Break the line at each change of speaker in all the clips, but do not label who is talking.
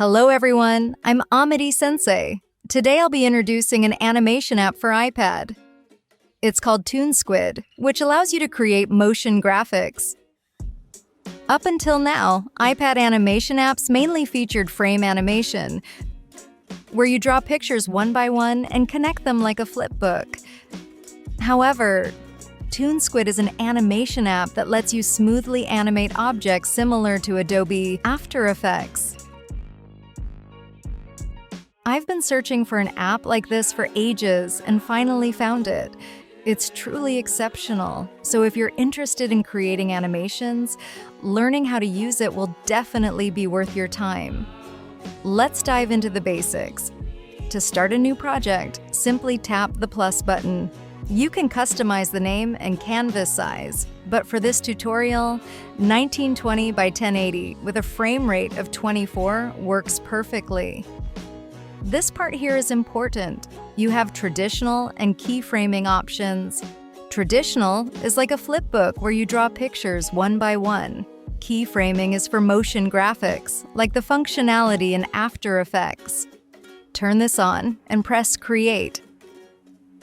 Hello everyone, I'm Amity Sensei. Today I'll be introducing an animation app for iPad. It's called ToonSquid, which allows you to create motion graphics. Up until now, iPad animation apps mainly featured frame animation, where you draw pictures one by one and connect them like a flipbook. However, ToonSquid is an animation app that lets you smoothly animate objects similar to Adobe After Effects. I've been searching for an app like this for ages and finally found it. It's truly exceptional, so if you're interested in creating animations, learning how to use it will definitely be worth your time. Let's dive into the basics. To start a new project, simply tap the plus button. You can customize the name and canvas size, but for this tutorial, 1920 by 1080 with a frame rate of 24 works perfectly. This part here is important. You have traditional and keyframing options. Traditional is like a flipbook where you draw pictures one by one. Keyframing is for motion graphics, like the functionality in After Effects. Turn this on and press Create.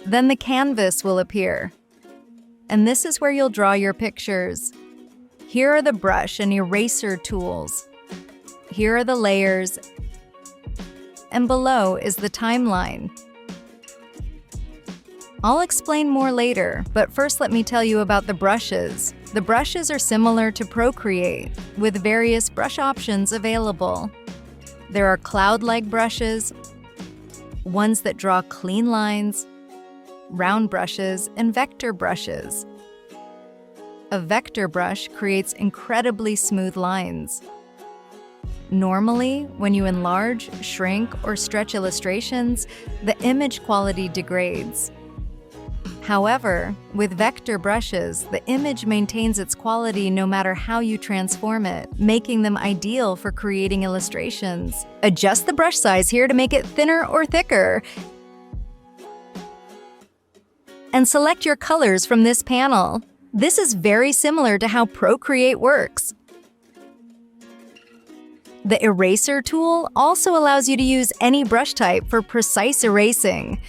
Then the canvas will appear. And this is where you'll draw your pictures. Here are the brush and eraser tools. Here are the layers, and below is the timeline. I'll explain more later, but first let me tell you about the brushes. The brushes are similar to Procreate, with various brush options available. There are cloud-like brushes, ones that draw clean lines, round brushes, and vector brushes. A vector brush creates incredibly smooth lines. Normally, when you enlarge, shrink, or stretch illustrations, the image quality degrades. However, with vector brushes, the image maintains its quality no matter how you transform it, making them ideal for creating illustrations. Adjust the brush size here to make it thinner or thicker, and select your colors from this panel. This is very similar to how Procreate works. The eraser tool also allows you to use any brush type for precise erasing.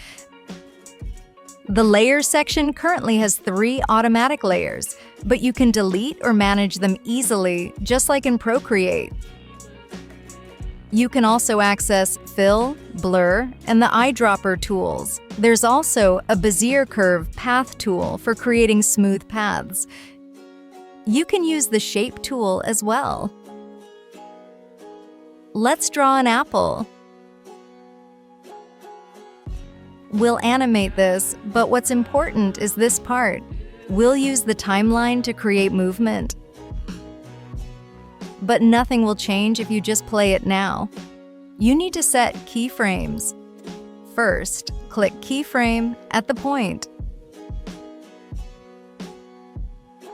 The Layers section currently has 3 automatic layers, but you can delete or manage them easily, just like in Procreate. You can also access Fill, Blur, and the Eyedropper tools. There's also a Bezier Curve Path tool for creating smooth paths. You can use the Shape tool as well. Let's draw an apple. We'll animate this, but what's important is this part. We'll use the timeline to create movement. But nothing will change if you just play it now. You need to set keyframes. First, click Keyframe at the point.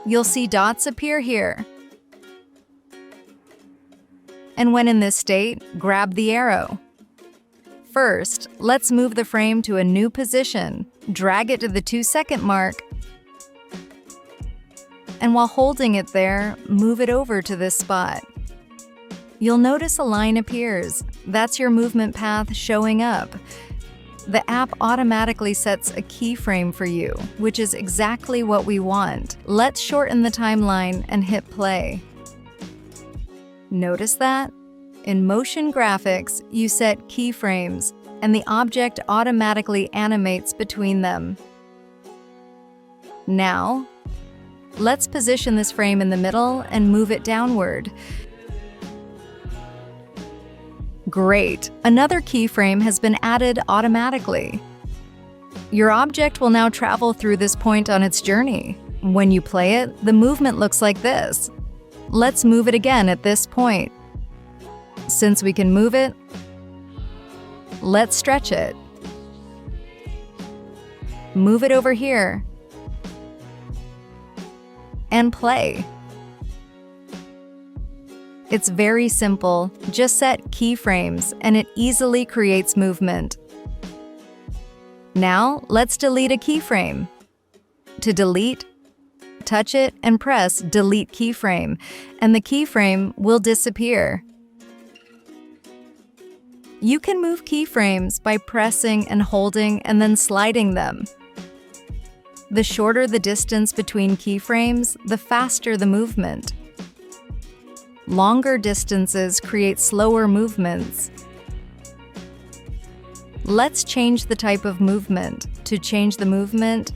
You'll see dots appear here. And when in this state, grab the arrow. First, let's move the frame to a new position. Drag it to the 2-second mark. And while holding it there, move it over to this spot. You'll notice a line appears. That's your movement path showing up. The app automatically sets a keyframe for you, which is exactly what we want. Let's shorten the timeline and hit play. Notice that? In motion graphics, you set keyframes, and the object automatically animates between them. Now, let's position this frame in the middle and move it downward. Great! Another keyframe has been added automatically. Your object will now travel through this point on its journey. When you play it, the movement looks like this. Let's move it again at this point. Since we can move it, let's stretch it. Move it over here. And play. It's very simple. Just set keyframes and it easily creates movement. Now, let's delete a keyframe. To delete, touch it and press Delete Keyframe, and the keyframe will disappear. You can move keyframes by pressing and holding and then sliding them. The shorter the distance between keyframes, the faster the movement. Longer distances create slower movements. Let's change the type of movement. To change the movement,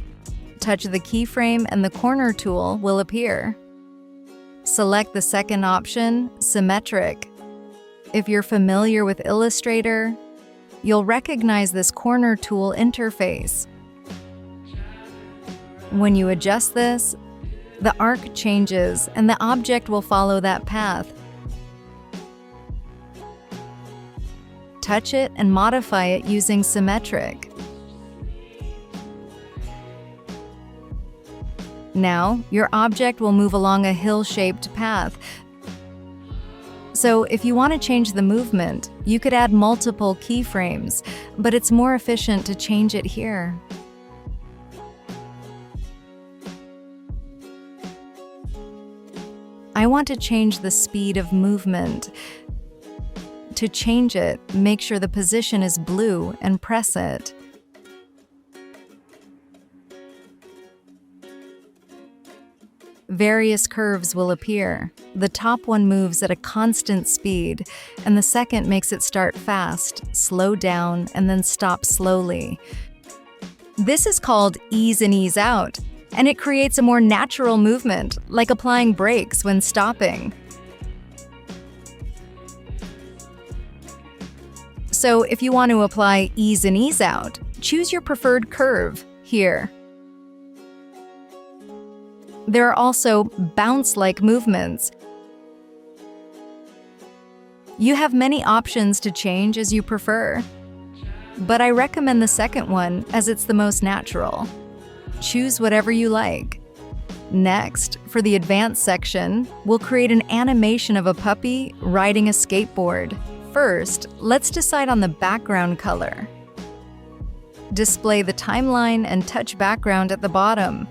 touch the keyframe and the corner tool will appear. Select the second option, Symmetric. If you're familiar with Illustrator, you'll recognize this corner tool interface. When you adjust this, the arc changes and the object will follow that path. Touch it and modify it using Symmetric. Now, your object will move along a hill-shaped path. So if you want to change the movement, you could add multiple keyframes, but it's more efficient to change it here. I want to change the speed of movement. To change it, make sure the position is blue and press it. Various curves will appear. The top one moves at a constant speed, and the second makes it start fast, slow down, and then stop slowly. This is called ease and ease out, and it creates a more natural movement, like applying brakes when stopping. So if you want to apply ease and ease out, choose your preferred curve here. There are also bounce-like movements. You have many options to change as you prefer, but I recommend the second one as it's the most natural. Choose whatever you like. Next, for the advanced section, we'll create an animation of a puppy riding a skateboard. First, let's decide on the background color. Display the timeline and touch background at the bottom.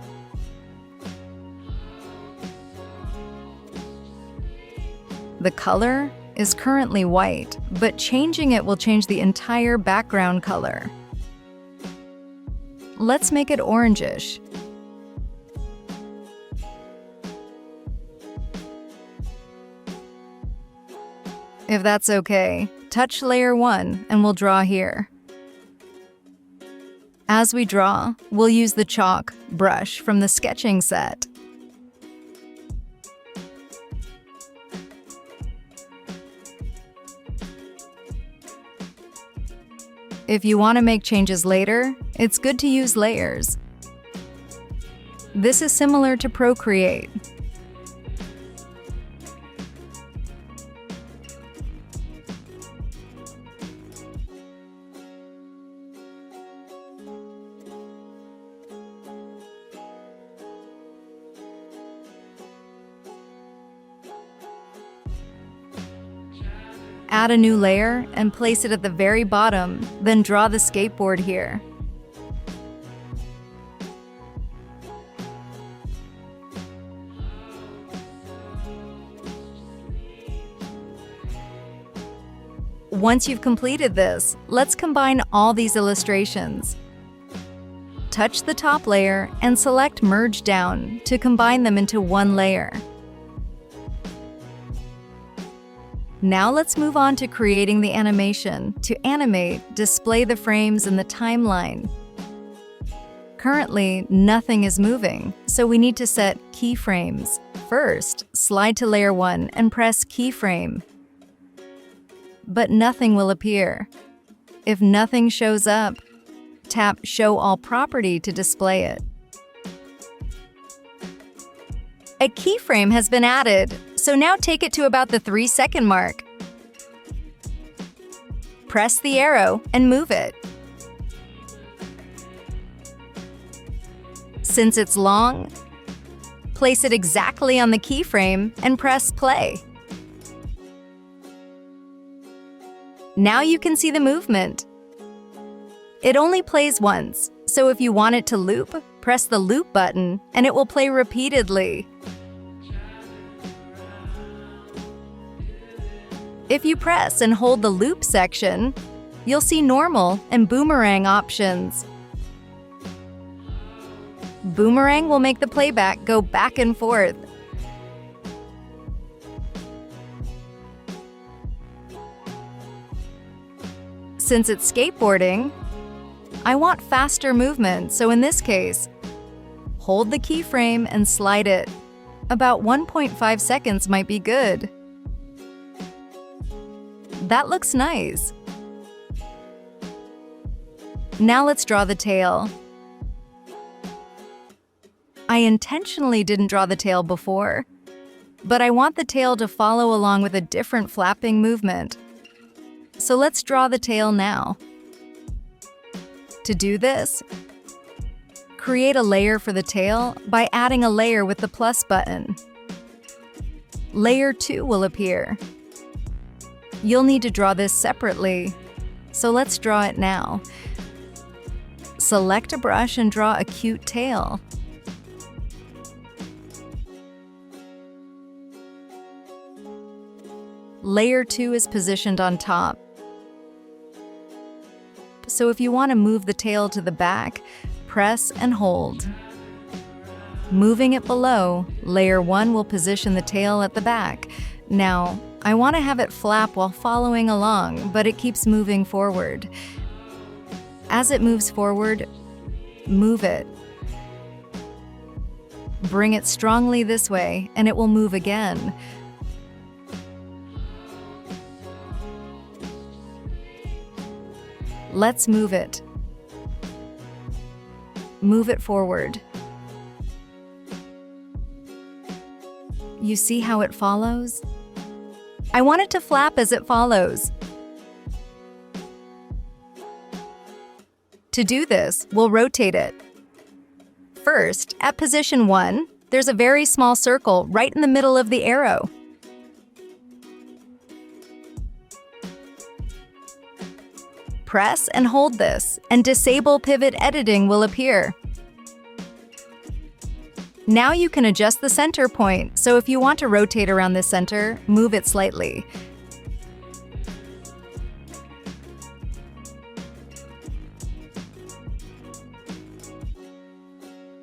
The color is currently white, but changing it will change the entire background color. Let's make it orangish. If that's okay, touch layer 1 and we'll draw here. As we draw, we'll use the chalk brush from the sketching set. If you want to make changes later, it's good to use layers. This is similar to Procreate. Add a new layer and place it at the very bottom, then draw the skateboard here. Once you've completed this, let's combine all these illustrations. Touch the top layer and select Merge Down to combine them into one layer. Now let's move on to creating the animation. To animate, display the frames in the timeline. Currently, nothing is moving, so we need to set keyframes. First, slide to layer 1 and press Keyframe. But nothing will appear. If nothing shows up, tap Show All Property to display it. A keyframe has been added, so now take it to about the 3-second mark. Press the arrow and move it. Since it's long, place it exactly on the keyframe and press play. Now you can see the movement. It only plays once, so if you want it to loop, press the loop button and it will play repeatedly. If you press and hold the loop section, you'll see normal and boomerang options. Boomerang will make the playback go back and forth. Since it's skateboarding, I want faster movement, so in this case, hold the keyframe and slide it. About 1.5 seconds might be good. That looks nice. Now let's draw the tail. I intentionally didn't draw the tail before, but I want the tail to follow along with a different flapping movement. So let's draw the tail now. To do this, create a layer for the tail by adding a layer with the plus button. Layer 2 will appear. You'll need to draw this separately, so let's draw it now. Select a brush and draw a cute tail. Layer 2 is positioned on top. So if you want to move the tail to the back, press and hold. Moving it below, layer 1 will position the tail at the back. Now, I want to have it flap while following along, but it keeps moving forward. As it moves forward, move it. Bring it strongly this way, and it will move again. Let's move it. Move it forward. You see how it follows? I want it to flap as it follows. To do this, we'll rotate it. First, at position 1, there's a very small circle right in the middle of the arrow. Press and hold this, and Disable Pivot Editing will appear. Now you can adjust the center point, so if you want to rotate around the center, move it slightly.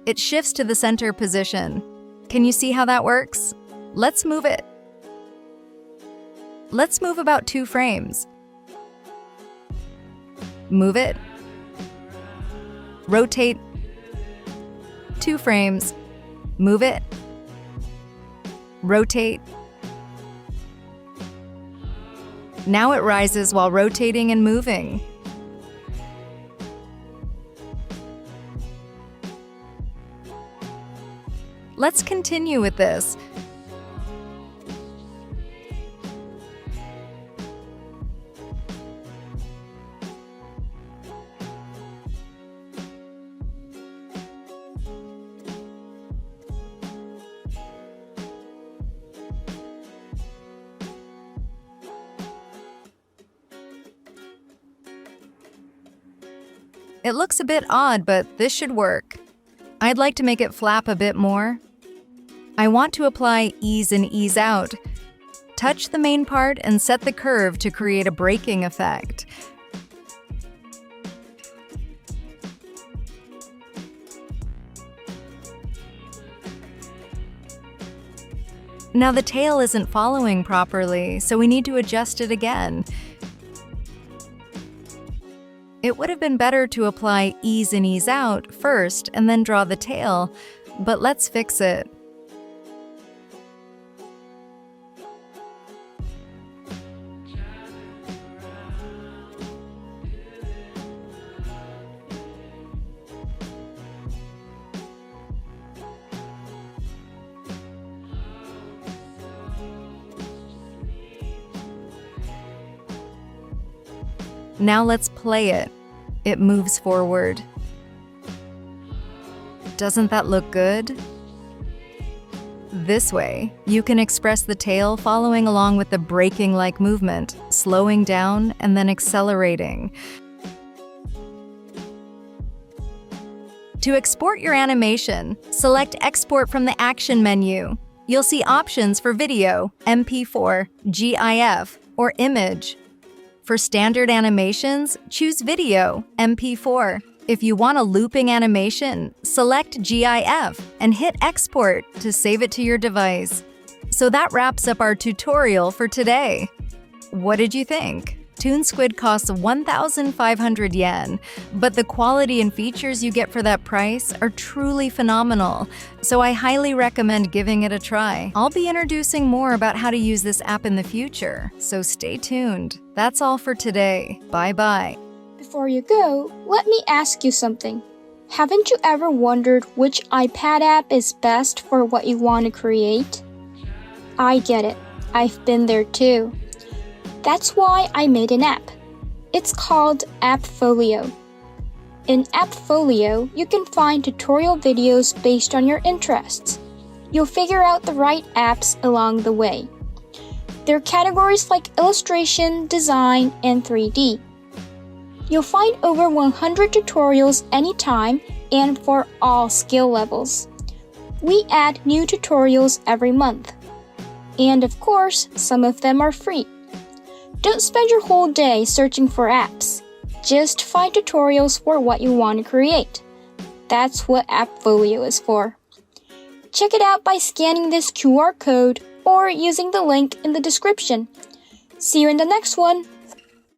It shifts to the center position. Can you see how that works? Let's move it. Let's move about 2 frames. Move it. Rotate. 2 frames. Move it. Rotate. Now it rises while rotating and moving. Let's continue with this. It looks a bit odd, but this should work. I'd like to make it flap a bit more. I want to apply ease and ease out. Touch the main part and set the curve to create a braking effect. Now the tail isn't following properly, so we need to adjust it again. It would have been better to apply ease and ease out first and then draw the tail, but let's fix it. Now let's play it. It moves forward. Doesn't that look good? This way, you can express the tail following along with the braking-like movement, slowing down and then accelerating. To export your animation, select Export from the Action menu. You'll see options for video, MP4, GIF, or image. For standard animations, choose Video, MP4. If you want a looping animation, select GIF and hit Export to save it to your device. So that wraps up our tutorial for today. What did you think? ToonSquid costs 1,500 yen, but the quality and features you get for that price are truly phenomenal, so I highly recommend giving it a try. I'll be introducing more about how to use this app in the future, so stay tuned. That's all for today. Bye-bye.
Before you go, let me ask you something. Haven't you ever wondered which iPad app is best for what you want to create? I get it. I've been there too. That's why I made an app. It's called Appfolio. In Appfolio, you can find tutorial videos based on your interests. You'll figure out the right apps along the way. There are categories like illustration, design, and 3D. You'll find over 100 tutorials anytime and for all skill levels. We add new tutorials every month. And of course, some of them are free. Don't spend your whole day searching for apps. Just find tutorials for what you want to create. That's what Appfolio is for. Check it out by scanning this QR code or using the link in the description. See you in the next one!